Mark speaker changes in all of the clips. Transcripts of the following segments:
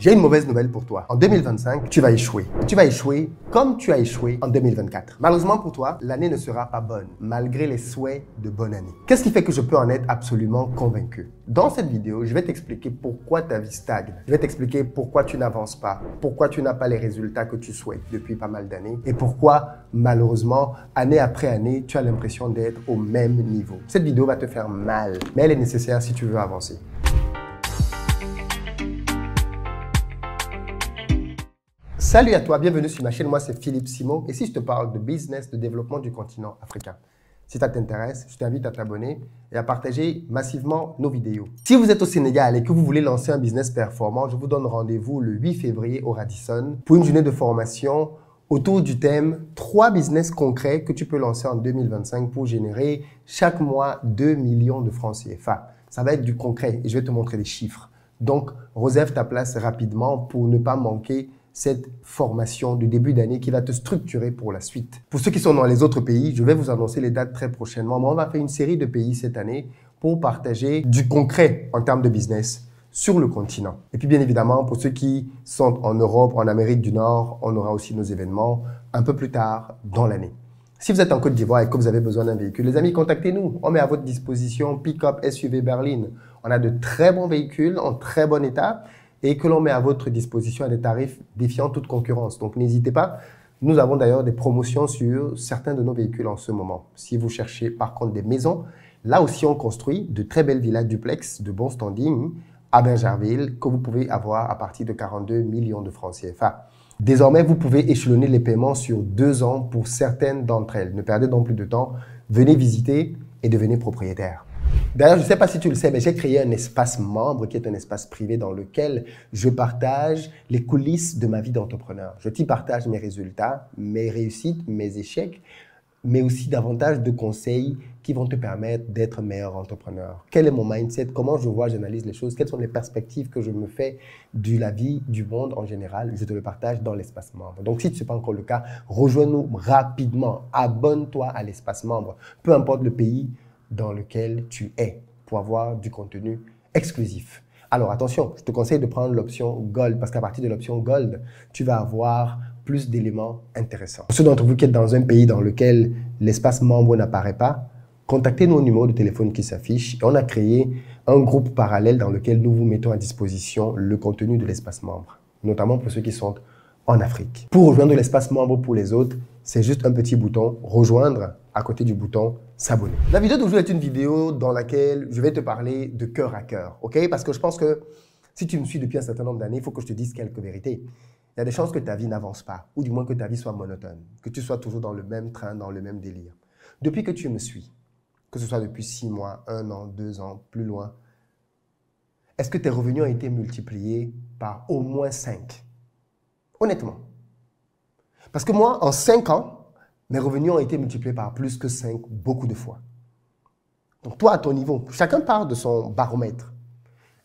Speaker 1: J'ai une mauvaise nouvelle pour toi. En 2025, tu vas échouer. Tu vas échouer comme tu as échoué en 2024. Malheureusement pour toi, l'année ne sera pas bonne, malgré les souhaits de bonne année. Qu'est-ce qui fait que je peux en être absolument convaincu? Dans cette vidéo, je vais t'expliquer pourquoi ta vie stagne. Je vais t'expliquer pourquoi tu n'avances pas, pourquoi tu n'as pas les résultats que tu souhaites depuis pas mal d'années et pourquoi, malheureusement, année après année, tu as l'impression d'être au même niveau. Cette vidéo va te faire mal, mais elle est nécessaire si tu veux avancer. Salut à toi, bienvenue sur ma chaîne, moi c'est Philippe Simo et si je te parle de business, de développement du continent africain. Si ça t'intéresse, je t'invite à t'abonner et à partager massivement nos vidéos. Si vous êtes au Sénégal et que vous voulez lancer un business performant, je vous donne rendez-vous le 8 février au Radisson pour une journée de formation autour du thème 3 business concrets que tu peux lancer en 2025 pour générer chaque mois 2 millions de francs CFA. Ça va être du concret et je vais te montrer des chiffres. Donc, réserve ta place rapidement pour ne pas manquer cette formation du début d'année qui va te structurer pour la suite. Pour ceux qui sont dans les autres pays, je vais vous annoncer les dates très prochainement. Moi, on va faire une série de pays cette année pour partager du concret en termes de business sur le continent. Et puis, bien évidemment, pour ceux qui sont en Europe, en Amérique du Nord, on aura aussi nos événements un peu plus tard dans l'année. Si vous êtes en Côte d'Ivoire et que vous avez besoin d'un véhicule, les amis, contactez-nous. On met à votre disposition Pick-up SUV berline. On a de très bons véhicules en très bon état et que l'on met à votre disposition à des tarifs défiant toute concurrence. Donc, n'hésitez pas. Nous avons d'ailleurs des promotions sur certains de nos véhicules en ce moment. Si vous cherchez par contre des maisons, là aussi on construit de très belles villas duplex de bon standing à Bingerville que vous pouvez avoir à partir de 42 millions de francs CFA. Désormais, vous pouvez échelonner les paiements sur 2 ans pour certaines d'entre elles. Ne perdez donc plus de temps. Venez visiter et devenez propriétaire. D'ailleurs, je ne sais pas si tu le sais, mais j'ai créé un espace membre qui est un espace privé dans lequel je partage les coulisses de ma vie d'entrepreneur. Je t'y partage mes résultats, mes réussites, mes échecs, mais aussi davantage de conseils qui vont te permettre d'être meilleur entrepreneur. Quel est mon mindset? Comment je vois, j'analyse les choses? Quelles sont les perspectives que je me fais de la vie, du monde en général? Je te le partage dans l'espace membre. Donc, si ce n'est pas encore le cas, rejoins-nous rapidement. Abonne-toi à l'espace membre. Peu importe le pays dans lequel tu es pour avoir du contenu exclusif. Alors attention, je te conseille de prendre l'option Gold parce qu'à partir de l'option Gold, tu vas avoir plus d'éléments intéressants. Pour ceux d'entre vous qui êtes dans un pays dans lequel l'espace membre n'apparaît pas, contactez-nous au numéro de téléphone qui s'affiche. On a créé un groupe parallèle dans lequel nous vous mettons à disposition le contenu de l'espace membre, notamment pour ceux qui sont en Afrique. Pour rejoindre l'espace membre pour les autres, c'est juste un petit bouton « Rejoindre » à côté du bouton « S'abonner ». La vidéo d'aujourd'hui est une vidéo dans laquelle je vais te parler de cœur à cœur, ok? Parce que je pense que si tu me suis depuis un certain nombre d'années, il faut que je te dise quelques vérités. Il y a des chances que ta vie n'avance pas, ou du moins que ta vie soit monotone, que tu sois toujours dans le même train, dans le même délire. Depuis que tu me suis, que ce soit depuis 6 mois, 1 an, 2 ans, plus loin, est-ce que tes revenus ont été multipliés par au moins 5? Honnêtement. Parce que moi, en 5 ans, mes revenus ont été multipliés par plus que 5 beaucoup de fois. Donc toi, à ton niveau, chacun part de son baromètre.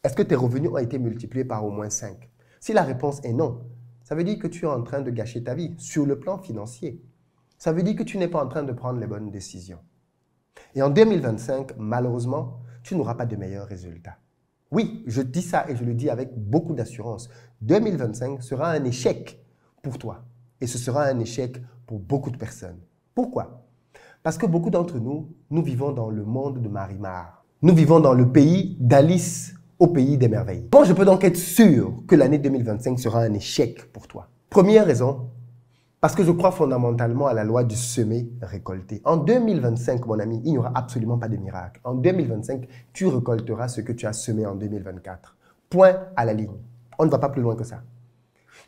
Speaker 1: Est-ce que tes revenus ont été multipliés par au moins 5? Si la réponse est non, ça veut dire que tu es en train de gâcher ta vie sur le plan financier. Ça veut dire que tu n'es pas en train de prendre les bonnes décisions. Et en 2025, malheureusement, tu n'auras pas de meilleurs résultats. Oui, je dis ça et je le dis avec beaucoup d'assurance. 2025 sera un échec pour toi. Et ce sera un échec pour beaucoup de personnes. Pourquoi? Parce que beaucoup d'entre nous, nous vivons dans le monde de Marimar. Nous vivons dans le pays d'Alice au pays des merveilles. Bon, je peux donc être sûr que l'année 2025 sera un échec pour toi. Première raison, parce que je crois fondamentalement à la loi du semer-récolter. En 2025, mon ami, il n'y aura absolument pas de miracle. En 2025, tu récolteras ce que tu as semé en 2024. Point à la ligne. On ne va pas plus loin que ça.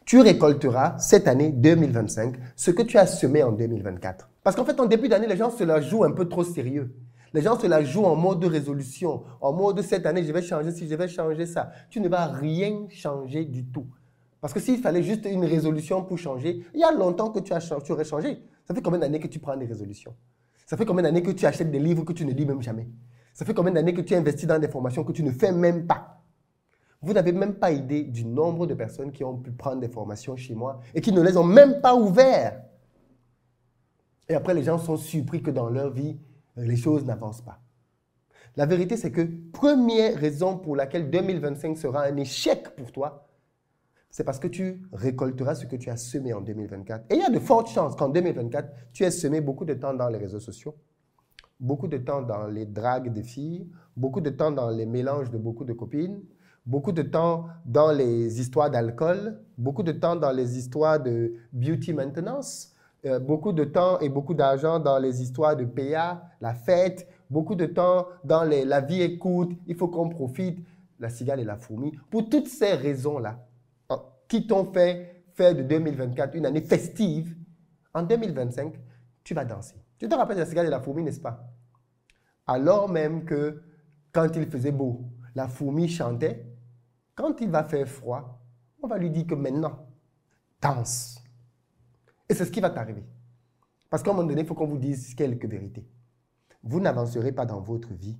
Speaker 1: Tu récolteras cette année 2025 ce que tu as semé en 2024. Parce qu'en fait, en début d'année, les gens se la jouent un peu trop sérieux. Les gens se la jouent en mode de résolution, en mode cette année, je vais changer ci, je vais changer ça. Tu ne vas rien changer du tout. Parce que s'il fallait juste une résolution pour changer, il y a longtemps que tu aurais changé. Ça fait combien d'années que tu prends des résolutions? Ça fait combien d'années que tu achètes des livres que tu ne lis même jamais? Ça fait combien d'années que tu investis dans des formations que tu ne fais même pas? Vous n'avez même pas idée du nombre de personnes qui ont pu prendre des formations chez moi et qui ne les ont même pas ouvertes. Et après, les gens sont surpris que dans leur vie, les choses n'avancent pas. La vérité, c'est que première raison pour laquelle 2025 sera un échec pour toi, c'est parce que tu récolteras ce que tu as semé en 2024. Et il y a de fortes chances qu'en 2024, tu aies semé beaucoup de temps dans les réseaux sociaux, beaucoup de temps dans les dragues de filles, beaucoup de temps dans les mélanges de beaucoup de copines, beaucoup de temps dans les histoires d'alcool, beaucoup de temps dans les histoires de beauty maintenance, beaucoup de temps et beaucoup d'argent dans les histoires de PA, la fête, beaucoup de temps dans la vie est courte, il faut qu'on profite, la cigale et la fourmi. Pour toutes ces raisons-là, qui t'ont fait faire de 2024 une année festive, en 2025, tu vas danser. Tu te rappelles de la cigale et la fourmi, n'est-ce pas? Alors même que quand il faisait beau, la fourmi chantait. Quand il va faire froid, on va lui dire que maintenant, danse. Et c'est ce qui va t'arriver. Parce qu'à un moment donné, il faut qu'on vous dise quelques vérités. Vous n'avancerez pas dans votre vie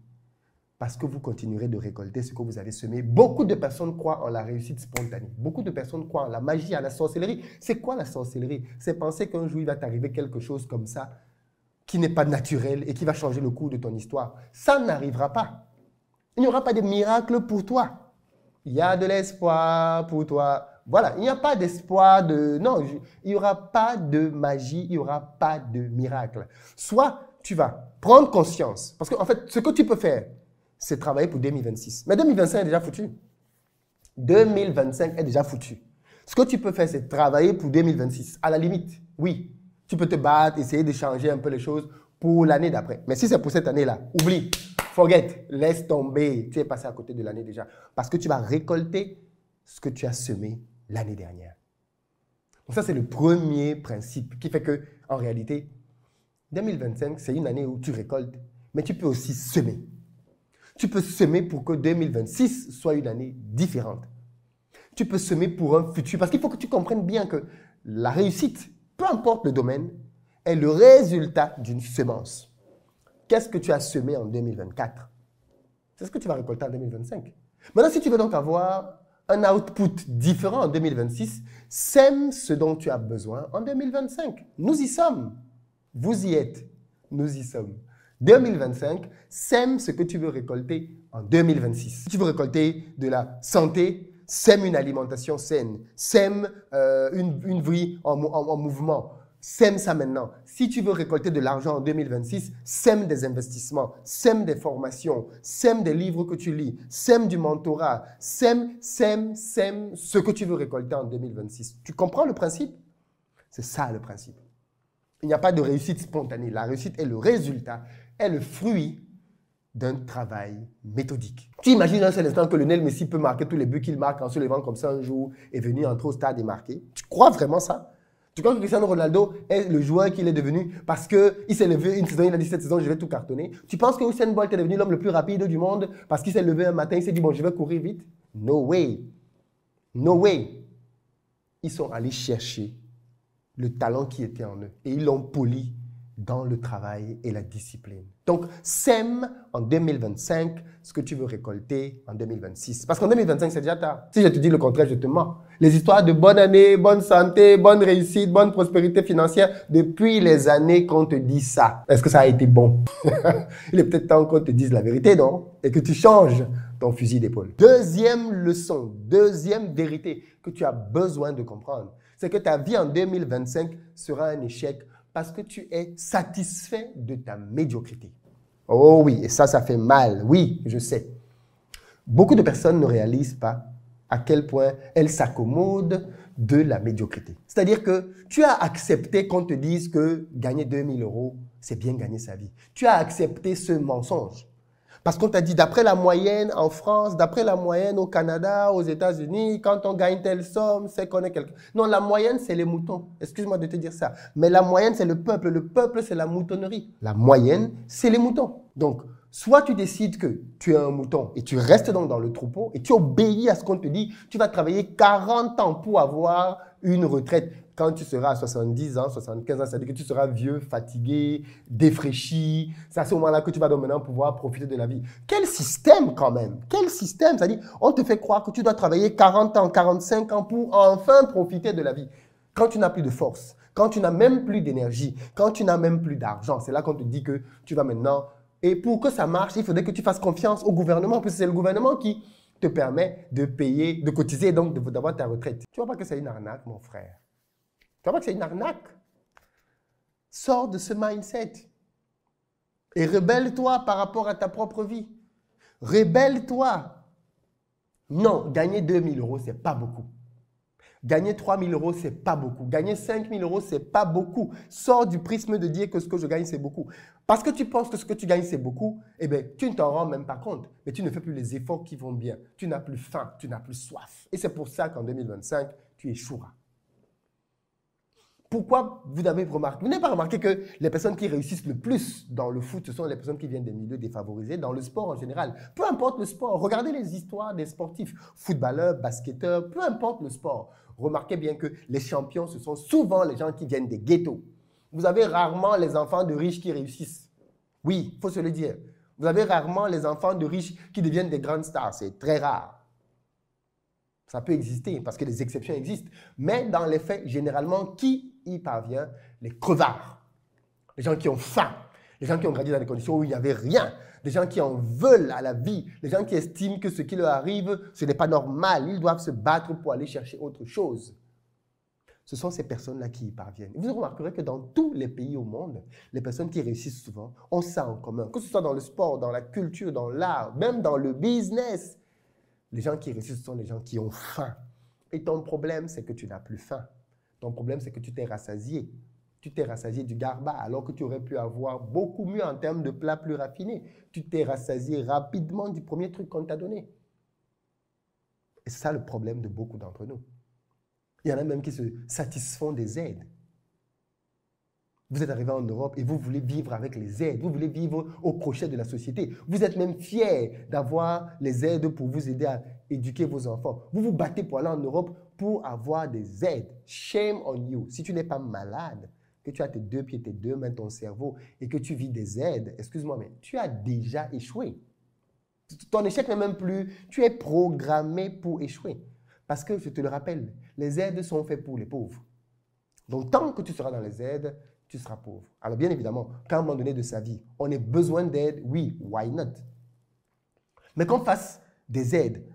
Speaker 1: parce que vous continuerez de récolter ce que vous avez semé. Beaucoup de personnes croient en la réussite spontanée. Beaucoup de personnes croient en la magie, en la sorcellerie. C'est quoi la sorcellerie? C'est penser qu'un jour, il va t'arriver quelque chose comme ça qui n'est pas naturel et qui va changer le cours de ton histoire. Ça n'arrivera pas. Il n'y aura pas de miracle pour toi. Il y a de l'espoir pour toi. Voilà, il n'y a pas d'espoir de... Non, il n'y aura pas de magie, il n'y aura pas de miracle. Soit tu vas prendre conscience, parce qu'en fait, ce que tu peux faire, c'est travailler pour 2026. Mais 2025 est déjà foutu. 2025 est déjà foutu. Ce que tu peux faire, c'est travailler pour 2026. À la limite, oui, tu peux te battre, essayer de changer un peu les choses pour l'année d'après. Mais si c'est pour cette année-là, oublie, forget, laisse tomber. Tu es passé à côté de l'année déjà. Parce que tu vas récolter ce que tu as semé l'année dernière. Donc ça, c'est le premier principe qui fait que, en réalité, 2025, c'est une année où tu récoltes, mais tu peux aussi semer. Tu peux semer pour que 2026 soit une année différente. Tu peux semer pour un futur. Parce qu'il faut que tu comprennes bien que la réussite, peu importe le domaine, est le résultat d'une semence. Qu'est-ce que tu as semé en 2024? C'est ce que tu vas récolter en 2025. Maintenant, si tu veux donc avoir un output différent en 2026, sème ce dont tu as besoin en 2025. Nous y sommes. Vous y êtes. Nous y sommes. 2025, sème ce que tu veux récolter en 2026. Si tu veux récolter de la santé, sème une alimentation saine, sème une vie en mouvement, sème ça maintenant. Si tu veux récolter de l'argent en 2026, sème des investissements, sème des formations, sème des livres que tu lis, sème du mentorat, sème ce que tu veux récolter en 2026. Tu comprends le principe? C'est ça le principe. Il n'y a pas de réussite spontanée. La réussite est le résultat, est le fruit d'un travail méthodique. Tu imagines un seul instant que Lionel Messi peut marquer tous les buts qu'il marque en se levant comme ça un jour et venir entrer au stade et marquer? Tu crois vraiment ça? Tu crois que Cristiano Ronaldo est le joueur qu'il est devenu parce qu'il s'est levé une saison, il a dit cette saison, je vais tout cartonner? Tu penses que Usain Bolt est devenu l'homme le plus rapide du monde parce qu'il s'est levé un matin, il s'est dit, bon, je vais courir vite? No way. No way. Ils sont allés chercher le talent qui était en eux et ils l'ont poli dans le travail et la discipline. Donc, sème en 2025 ce que tu veux récolter en 2026. Parce qu'en 2025, c'est déjà tard. Si je te dis le contraire, je te mens. Les histoires de bonne année, bonne santé, bonne réussite, bonne prospérité financière, depuis les années qu'on te dit ça, est-ce que ça a été bon? Il est peut-être temps qu'on te dise la vérité, non? Et que tu changes ton fusil d'épaule. Deuxième leçon, deuxième vérité que tu as besoin de comprendre, c'est que ta vie en 2025 sera un échec parce que tu es satisfait de ta médiocrité. Oh oui, et ça fait mal. Oui, je sais. Beaucoup de personnes ne réalisent pas à quel point elles s'accommodent de la médiocrité. C'est-à-dire que tu as accepté qu'on te dise que gagner 2000 €, c'est bien gagner sa vie. Tu as accepté ce mensonge. Parce qu'on t'a dit, d'après la moyenne en France, d'après la moyenne au Canada, aux États-Unis, quand on gagne telle somme, c'est qu'on est quelqu'un. Non, la moyenne, c'est les moutons. Excuse-moi de te dire ça. Mais la moyenne, c'est le peuple. Le peuple, c'est la moutonnerie. La moyenne, c'est les moutons. Donc, soit tu décides que tu es un mouton et tu restes donc dans le troupeau et tu obéis à ce qu'on te dit. Tu vas travailler 40 ans pour avoir une retraite. Quand tu seras à 70 ans, 75 ans, c'est-à-dire que tu seras vieux, fatigué, défraîchi. C'est à ce moment-là que tu vas donc maintenant pouvoir profiter de la vie. Quel système quand même? Quel système? C'est-à-dire, on te fait croire que tu dois travailler 40 ans, 45 ans pour enfin profiter de la vie. Quand tu n'as plus de force, quand tu n'as même plus d'énergie, quand tu n'as même plus d'argent, c'est là qu'on te dit que tu vas maintenant... Et pour que ça marche, il faudrait que tu fasses confiance au gouvernement, parce que c'est le gouvernement qui te permet de payer, de cotiser et donc d'avoir ta retraite. Tu ne vois pas que c'est une arnaque, mon frère. Tu ne vois pas que c'est une arnaque. Sors de ce mindset et rebelle-toi par rapport à ta propre vie. Rebelle-toi. Non, gagner 2 000 euros, ce n'est pas beaucoup. Gagner 3 000 euros, ce n'est pas beaucoup. Gagner 5 000 euros, ce n'est pas beaucoup. Sors du prisme de dire que ce que je gagne, c'est beaucoup. Parce que tu penses que ce que tu gagnes, c'est beaucoup, eh bien, tu ne t'en rends même pas compte. Mais tu ne fais plus les efforts qui vont bien. Tu n'as plus faim, tu n'as plus soif. Et c'est pour ça qu'en 2025, tu échoueras. Pourquoi vous n'avez pas remarqué que les personnes qui réussissent le plus dans le foot, ce sont les personnes qui viennent des milieux défavorisés, dans le sport en général. Peu importe le sport, regardez les histoires des sportifs, footballeurs, basketteurs, peu importe le sport. Remarquez bien que les champions, ce sont souvent les gens qui viennent des ghettos. Vous avez rarement les enfants de riches qui réussissent. Oui, il faut se le dire. Vous avez rarement les enfants de riches qui deviennent des grandes stars. C'est très rare. Ça peut exister parce que les exceptions existent. Mais dans les faits, généralement, qui y parvient? Les crevards. Les gens qui ont faim. Les gens qui ont grandi dans des conditions où il n'y avait rien. Les gens qui en veulent à la vie. Les gens qui estiment que ce qui leur arrive, ce n'est pas normal. Ils doivent se battre pour aller chercher autre chose. Ce sont ces personnes-là qui y parviennent. Vous remarquerez que dans tous les pays au monde, les personnes qui réussissent souvent ont ça en commun. Que ce soit dans le sport, dans la culture, dans l'art, même dans le business. Les gens qui réussissent, ce sont les gens qui ont faim. Et ton problème, c'est que tu n'as plus faim. Ton problème, c'est que tu t'es rassasié. Tu t'es rassasié du garba, alors que tu aurais pu avoir beaucoup mieux en termes de plats plus raffinés. Tu t'es rassasié rapidement du premier truc qu'on t'a donné. Et c'est ça le problème de beaucoup d'entre nous. Il y en a même qui se satisfont des aides. Vous êtes arrivé en Europe et vous voulez vivre avec les aides. Vous voulez vivre au crochet de la société. Vous êtes même fiers d'avoir les aides pour vous aider à éduquer vos enfants. Vous vous battez pour aller en Europe pour avoir des aides. Shame on you. Si tu n'es pas malade, que tu as tes 2 pieds, tes 2 mains, ton cerveau et que tu vis des aides, excuse-moi, mais tu as déjà échoué. Ton échec n'est même plus, tu es programmé pour échouer. Parce que, je te le rappelle, les aides sont faites pour les pauvres. Donc, tant que tu seras dans les aides, tu seras pauvre. Alors, bien évidemment, qu'à un moment donné de sa vie, on ait besoin d'aide, oui, why not? Mais qu'on fasse des aides,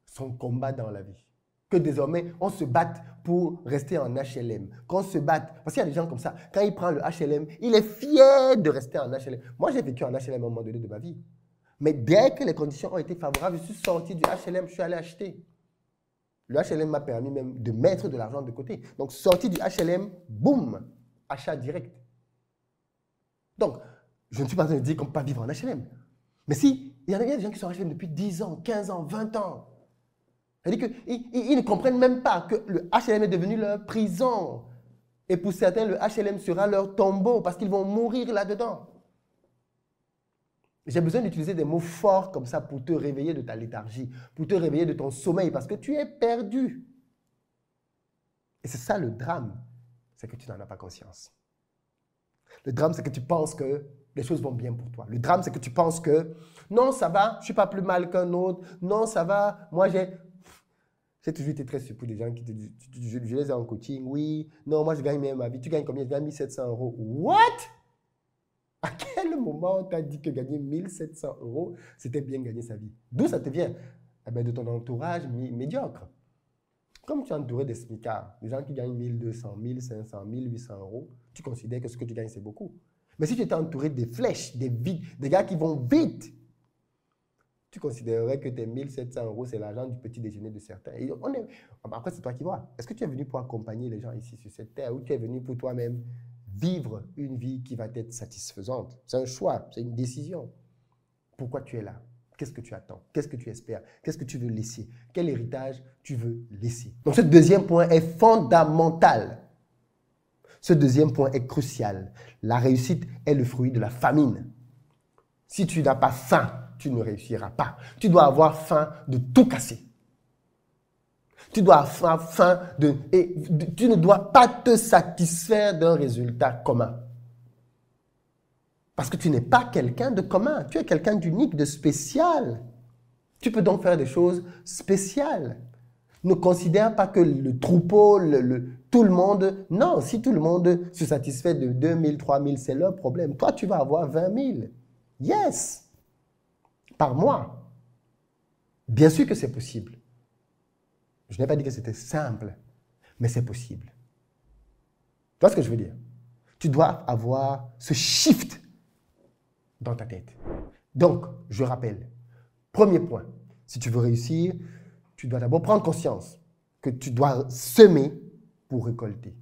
Speaker 1: son combat dans la vie. Que désormais, on se batte pour rester en HLM. Qu'on se batte, parce qu'il y a des gens comme ça, quand il prend le HLM, il est fier de rester en HLM. Moi, j'ai vécu en HLM à un moment donné de ma vie. Mais dès que les conditions ont été favorables, je suis sorti du HLM, je suis allé acheter. Le HLM m'a permis même de mettre de l'argent de côté. Donc, sorti du HLM, boum, achat direct. Donc, je ne suis pas en train de dire qu'on ne peut pas vivre en HLM. Mais si, il y en a des gens qui sont en HLM depuis 10 ans, 15 ans, 20 ans. C'est-à-dire qu'ils ne comprennent même pas que le HLM est devenu leur prison. Et pour certains, le HLM sera leur tombeau parce qu'ils vont mourir là-dedans. J'ai besoin d'utiliser des mots forts comme ça pour te réveiller de ta léthargie, pour te réveiller de ton sommeil parce que tu es perdu. Et c'est ça le drame, c'est que tu n'en as pas conscience. Le drame, c'est que tu penses que les choses vont bien pour toi. Le drame, c'est que tu penses que non, ça va, je ne suis pas plus mal qu'un autre. Non, ça va, moi j'ai toujours été très surpris des gens qui te disent, je les ai en coaching, oui, non, moi je gagne bien ma vie. Tu gagnes combien? Je gagne 1 700 euros. What? À quel moment on t'a dit que gagner 1 700 euros, c'était bien gagner sa vie? D'où ça te vient? Eh bien, de ton entourage médiocre. Comme tu es entouré des smicards, des gens qui gagnent 1 200, 1 500, 1 800 euros, tu considères que ce que tu gagnes, c'est beaucoup. Mais si tu étais entouré des flèches, des gars qui vont vite, tu considérerais que tes 1 700 euros, c'est l'argent du petit déjeuner de certains. Et après, c'est toi qui vois. Est-ce que tu es venu pour accompagner les gens ici sur cette terre ou tu es venu pour toi-même vivre une vie qui va être satisfaisante? C'est un choix, c'est une décision. Pourquoi tu es là? Qu'est-ce que tu attends? Qu'est-ce que tu espères? Qu'est-ce que tu veux laisser? Quel héritage tu veux laisser? Donc, ce deuxième point est fondamental. Ce deuxième point est crucial. La réussite est le fruit de la famine. Si tu n'as pas faim, tu ne réussiras pas. Tu dois avoir faim de tout casser. Tu dois avoir faim tu ne dois pas te satisfaire d'un résultat commun. Parce que tu n'es pas quelqu'un de commun. Tu es quelqu'un d'unique, de spécial. Tu peux donc faire des choses spéciales. Ne considère pas que le troupeau, tout le monde... Non, si tout le monde se satisfait de 2 000, 3 000, c'est leur problème. Toi, tu vas avoir 20 000. Yes! Par mois. Bien sûr que c'est possible. Je n'ai pas dit que c'était simple, mais c'est possible. Tu vois ce que je veux dire? Tu dois avoir ce shift dans ta tête. Donc, je rappelle, premier point, si tu veux réussir, tu dois d'abord prendre conscience que tu dois semer pour récolter.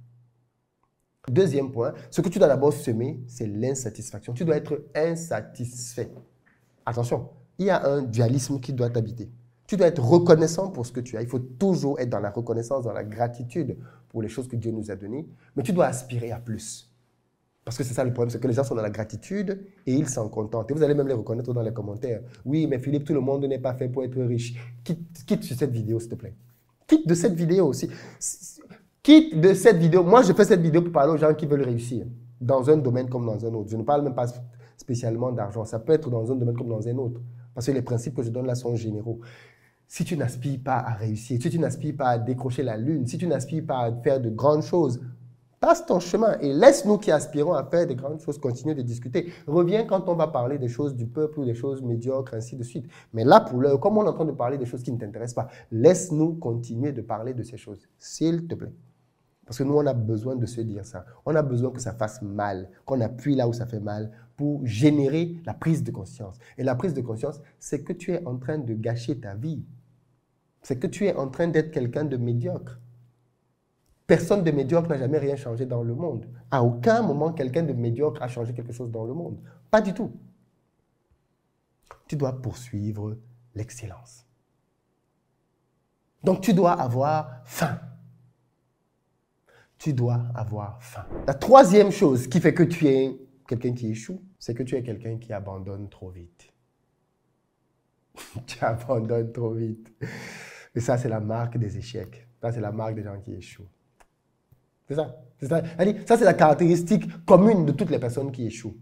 Speaker 1: Deuxième point, ce que tu dois d'abord semer, c'est l'insatisfaction. Tu dois être insatisfait. Attention, il y a un dualisme qui doit t'habiter. Tu dois être reconnaissant pour ce que tu as. Il faut toujours être dans la reconnaissance, dans la gratitude pour les choses que Dieu nous a données. Mais tu dois aspirer à plus. Parce que c'est ça le problème, c'est que les gens sont dans la gratitude et ils s'en contentent. Et vous allez même les reconnaître dans les commentaires. Oui, mais Philippe, tout le monde n'est pas fait pour être riche. Quitte sur cette vidéo, s'il te plaît. Quitte de cette vidéo aussi. Quitte de cette vidéo. Moi, je fais cette vidéo pour parler aux gens qui veulent réussir. Dans un domaine comme dans un autre. Je ne parle même pas spécialement d'argent. Ça peut être dans un domaine comme dans un autre. Parce que les principes que je donne là sont généraux. Si tu n'aspires pas à réussir, si tu n'aspires pas à décrocher la lune, si tu n'aspires pas à faire de grandes choses, passe ton chemin et laisse-nous qui aspirons à faire de grandes choses continuer de discuter. Reviens quand on va parler des choses du peuple ou des choses médiocres, ainsi de suite. Mais là, pour l'heure, comme on est en train de parler des choses qui ne t'intéressent pas, laisse-nous continuer de parler de ces choses, s'il te plaît. Parce que nous, on a besoin de se dire ça. On a besoin que ça fasse mal, qu'on appuie là où ça fait mal pour générer la prise de conscience. Et la prise de conscience, c'est que tu es en train de gâcher ta vie. C'est que tu es en train d'être quelqu'un de médiocre. Personne de médiocre n'a jamais rien changé dans le monde. À aucun moment, quelqu'un de médiocre a changé quelque chose dans le monde. Pas du tout. Tu dois poursuivre l'excellence. Donc, tu dois avoir faim. Tu dois avoir faim. La troisième chose qui fait que tu es quelqu'un qui échoue, c'est que tu es quelqu'un qui abandonne trop vite. Tu abandonnes trop vite. Et ça, c'est la marque des échecs. Ça, c'est la marque des gens qui échouent. C'est ça. Ça, c'est la caractéristique commune de toutes les personnes qui échouent,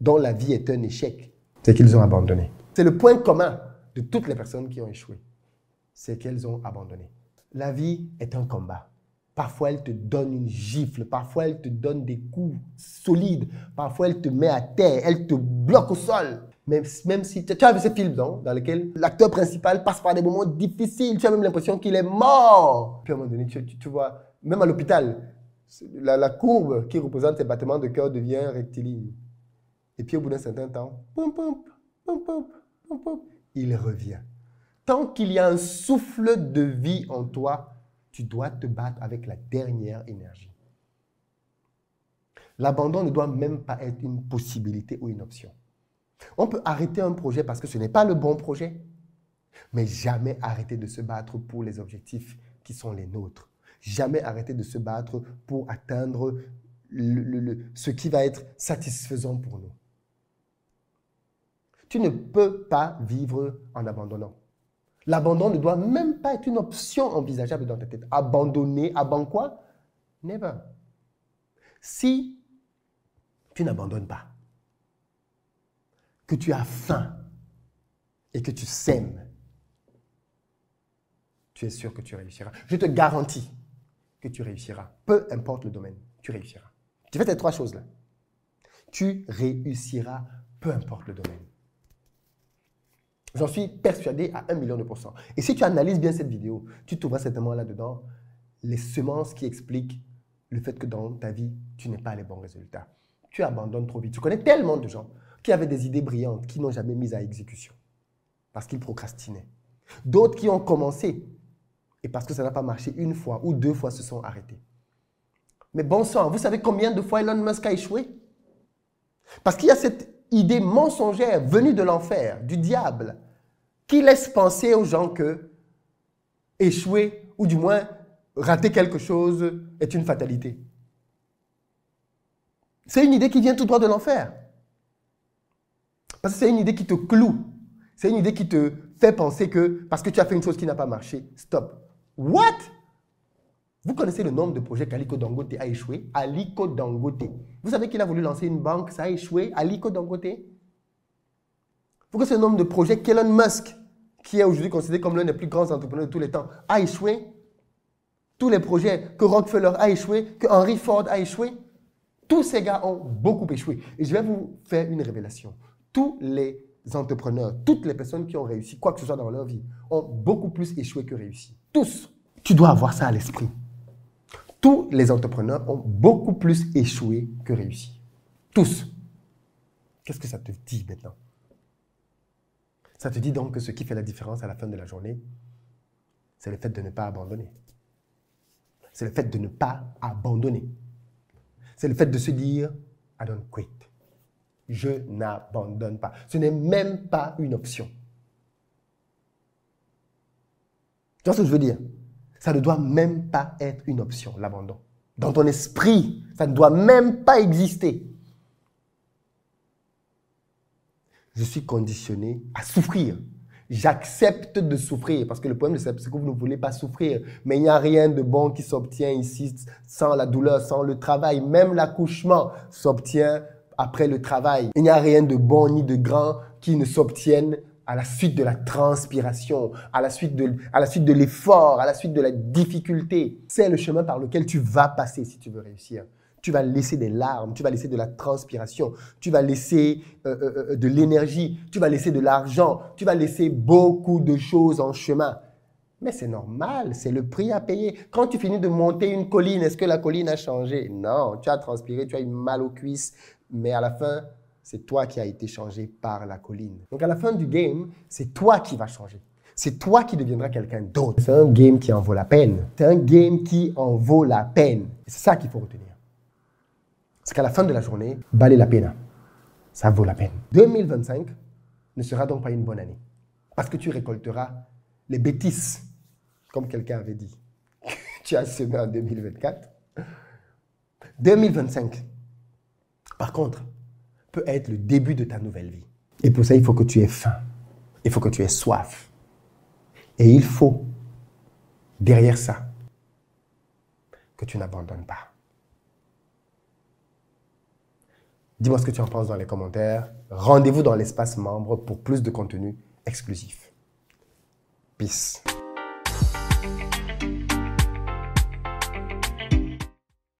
Speaker 1: dont la vie est un échec. C'est qu'ils ont abandonné. C'est le point commun de toutes les personnes qui ont échoué. C'est qu'elles ont abandonné. La vie est un combat. Parfois, elle te donne une gifle. Parfois, elle te donne des coups solides. Parfois, elle te met à terre. Elle te bloque au sol. Même si tu as vu ces films dans lesquels l'acteur principal passe par des moments difficiles. Tu as même l'impression qu'il est mort. Puis à un moment donné, tu vois, même à l'hôpital, la courbe qui représente les battements de cœur devient rectiligne. Et puis au bout d'un certain temps, il revient. Tant qu'il y a un souffle de vie en toi, tu dois te battre avec la dernière énergie. L'abandon ne doit même pas être une possibilité ou une option. On peut arrêter un projet parce que ce n'est pas le bon projet, mais jamais arrêter de se battre pour les objectifs qui sont les nôtres. Jamais arrêter de se battre pour atteindre ce qui va être satisfaisant pour nous. Tu ne peux pas vivre en abandonnant. L'abandon ne doit même pas être une option envisageable dans ta tête. Abandonner, quoi? Never. Si tu n'abandonnes pas, que tu as faim et que tu sèmes, tu es sûr que tu réussiras. Je te garantis que tu réussiras. Peu importe le domaine, tu réussiras. Tu fais ces trois choses-là. Tu réussiras, peu importe le domaine. J'en suis persuadé à 1 million de %. Et si tu analyses bien cette vidéo, tu trouveras certainement là-dedans les semences qui expliquent le fait que dans ta vie, tu n'as pas les bons résultats. Tu abandonnes trop vite. Tu connais tellement de gens qui avaient des idées brillantes, qui n'ont jamais mis à exécution parce qu'ils procrastinaient. D'autres qui ont commencé et parce que ça n'a pas marché une fois ou deux fois se sont arrêtés. Mais bon sang, vous savez combien de fois Elon Musk a échoué? Parce qu'il y a cette idée mensongère venue de l'enfer, du diable, qui laisse penser aux gens que échouer ou du moins rater quelque chose est une fatalité. C'est une idée qui vient tout droit de l'enfer. Parce que c'est une idée qui te cloue. C'est une idée qui te fait penser que parce que tu as fait une chose qui n'a pas marché, stop. What? Vous connaissez le nombre de projets qu'Aliko Dangote a échoué? Aliko Dangote. Vous savez qu'il a voulu lancer une banque, ça a échoué? Aliko Dangote. Vous connaissez le nombre de projets qu'Elon Musk, qui est aujourd'hui considéré comme l'un des plus grands entrepreneurs de tous les temps, a échoué? Tous les projets que Rockefeller a échoué, que Henry Ford a échoué, tous ces gars ont beaucoup échoué. Et je vais vous faire une révélation. Tous les entrepreneurs, toutes les personnes qui ont réussi, quoi que ce soit dans leur vie, ont beaucoup plus échoué que réussi. Tous. Tu dois avoir ça à l'esprit. Tous les entrepreneurs ont beaucoup plus échoué que réussi. Tous. Qu'est-ce que ça te dit maintenant? Ça te dit donc que ce qui fait la différence à la fin de la journée, c'est le fait de ne pas abandonner. C'est le fait de ne pas abandonner. C'est le fait de se dire « I don't quit ». Je n'abandonne pas. Ce n'est même pas une option. Tu vois ce que je veux dire? Ça ne doit même pas être une option, l'abandon. Dans ton esprit, ça ne doit même pas exister. Je suis conditionné à souffrir. J'accepte de souffrir parce que le problème, c'est que vous ne voulez pas souffrir. Mais il n'y a rien de bon qui s'obtient ici sans la douleur, sans le travail. Même l'accouchement s'obtient après le travail. Il n'y a rien de bon ni de grand qui ne s'obtienne à la suite de la transpiration, à la suite de l'effort, à la suite de la difficulté. C'est le chemin par lequel tu vas passer si tu veux réussir. Tu vas laisser des larmes, tu vas laisser de la transpiration, tu vas laisser de l'énergie, tu vas laisser de l'argent, tu vas laisser beaucoup de choses en chemin. Mais c'est normal, c'est le prix à payer. Quand tu finis de monter une colline, est-ce que la colline a changé? Non, tu as transpiré, tu as eu mal aux cuisses, mais à la fin, c'est toi qui as été changé par la colline. Donc à la fin du game, c'est toi qui vas changer. C'est toi qui deviendras quelqu'un d'autre. C'est un game qui en vaut la peine. C'est un game qui en vaut la peine. C'est ça qu'il faut retenir. C'est qu'à la fin de la journée, valait la peine. Ça vaut la peine. 2025 ne sera donc pas une bonne année. Parce que tu récolteras les bêtises, comme quelqu'un avait dit. Tu as semé en 2024. 2025, par contre, peut être le début de ta nouvelle vie. Et pour ça, il faut que tu aies faim. Il faut que tu aies soif. Et il faut, derrière ça, que tu n'abandonnes pas. Dis-moi ce que tu en penses dans les commentaires. Rendez-vous dans l'espace membre pour plus de contenu exclusif. Peace.